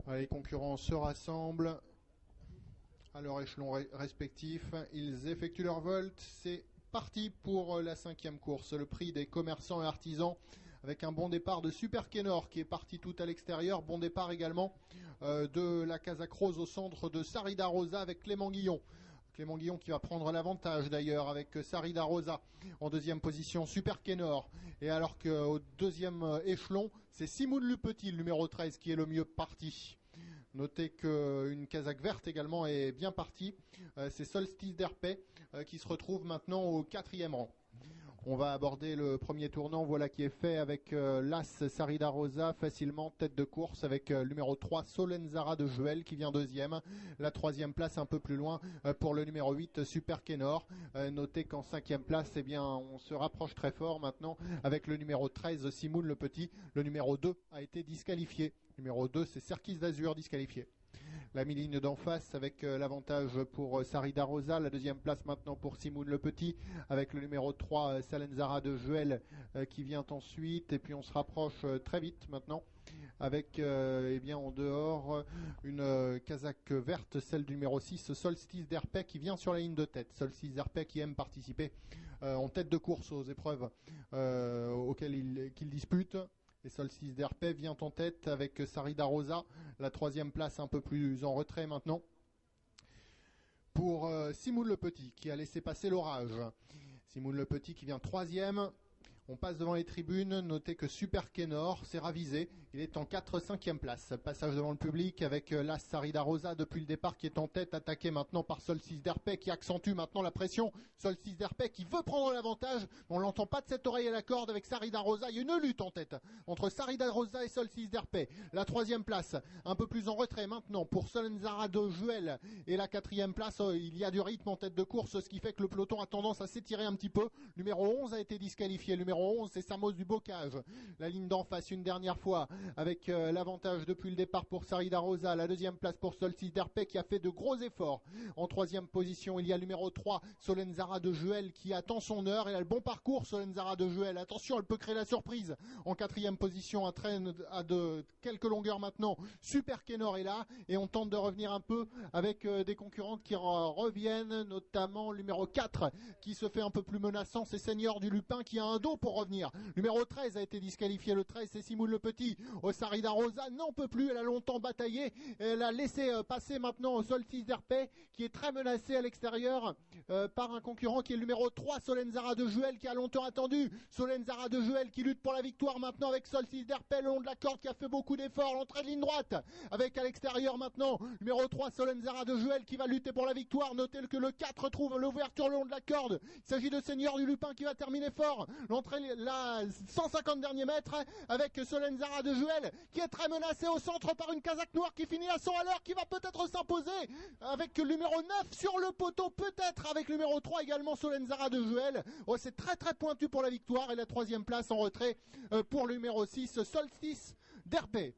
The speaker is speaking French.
Les concurrents se rassemblent à leur échelon respectif. Ils effectuent leur volte. C'est parti pour la 5e course. Le prix des commerçants et artisans avec un bon départ de Super Kenor qui est parti tout à l'extérieur. Bon départ également de la Kazakh Rose au centre de Sarida Rosa avec Clément Guillon. Clément Guillon qui va prendre l'avantage d'ailleurs avec Sarida Rosa en 2e position, Super Kenor. Et alors qu'au 2e échelon, c'est Simoun Le Petit, le numéro 13, qui est le mieux parti. Notez qu'une Kazakh verte également est bien partie. C'est Solstice d'Herpet qui se retrouve maintenant au 4e rang. On va aborder le premier tournant, voilà qui est fait avec l'As Sarida Rosa, facilement tête de course avec le numéro 3 Solenzara de Juel qui vient 2e. La 3e place un peu plus loin pour le numéro 8 Super Kenor. Notez qu'en 5e place, eh bien, on se rapproche très fort maintenant avec le numéro 13 Simoun Le Petit. Le numéro 2 a été disqualifié. Numéro 2, c'est Serkis d'Azur disqualifié. La mi-ligne d'en face avec l'avantage pour Sarida Rosa, la 2e place maintenant pour Simoun Le Petit avec le numéro 3 Salenzara de Juel qui vient ensuite, et puis on se rapproche très vite maintenant avec eh bien en dehors une Kazakh verte, celle du numéro 6 Solstice d'Herpet qui vient sur la ligne de tête. Solstice d'Herpet qui aime participer en tête de course aux épreuves auxquelles qu'il dispute. Et Solstice d'Herpet vient en tête avec Sarida Rosa, la 3e place un peu plus en retrait maintenant. Pour Simoun Le Petit qui a laissé passer l'orage. Simoun Le Petit qui vient 3e. On passe devant les tribunes, notez que Super Kenor s'est ravisé, il est en 4-5e place. Passage devant le public avec l'As Sarida Rosa depuis le départ qui est en tête, attaqué maintenant par Solstice d'Herpet qui accentue maintenant la pression. Solstice d'Herpet qui veut prendre l'avantage, on l'entend pas de cette oreille à la corde avec Sarida Rosa. Il y a une lutte en tête entre Sarida Rosa et Solstice d'Herpet. La 3e place, un peu plus en retrait maintenant pour Solenzara de Juel. Et la 4e place, il y a du rythme en tête de course, ce qui fait que le peloton a tendance à s'étirer un petit peu. Numéro 11 a été disqualifié, numéro 11 c'est Samos du Bocage. La ligne d'en face une dernière fois avec l'avantage depuis le départ pour Sarida Rosa. La 2e place pour Solstice d'Herpet qui a fait de gros efforts. En 3e position il y a le numéro 3 Solenzara de Juel qui attend son heure. Elle a le bon parcours Solenzara de Juel. Attention, elle peut créer la surprise. En 4e position, un train à de quelques longueurs maintenant. Super Kenor est là et on tente de revenir un peu avec des concurrentes qui reviennent, notamment le numéro 4 qui se fait un peu plus menaçant. C'est Seigneur du Lupin qui a un dos pour revenir. Numéro 13 a été disqualifié. Le 13 c'est Simoun Le Petit. Sarida Rosa n'en peut plus. Elle a longtemps bataillé. Elle a laissé passer maintenant au Solstice d'Herpet qui est très menacé à l'extérieur par un concurrent qui est le numéro 3 Solenzara de Juel qui a longtemps attendu. Solenzara de Juel qui lutte pour la victoire maintenant avec Solstice d'Herpet le long de la corde qui a fait beaucoup d'efforts. L'entrée de ligne droite avec à l'extérieur maintenant numéro 3 Solenzara de Juel qui va lutter pour la victoire. Notez que le 4 trouve l'ouverture le long de la corde. Il s'agit de Seigneur du Lupin qui va terminer fort. L'entrée la 150 derniers mètres avec Solenzara de Juel qui est très menacé au centre par une Kazakh noire qui finit à 100 à l'heure, qui va peut-être s'imposer avec le numéro 9 sur le poteau, peut-être avec le numéro 3 également Solenzara de Juel. C'est très très pointu pour la victoire et la 3e place en retrait pour le numéro 6 Solstice d'Herpet.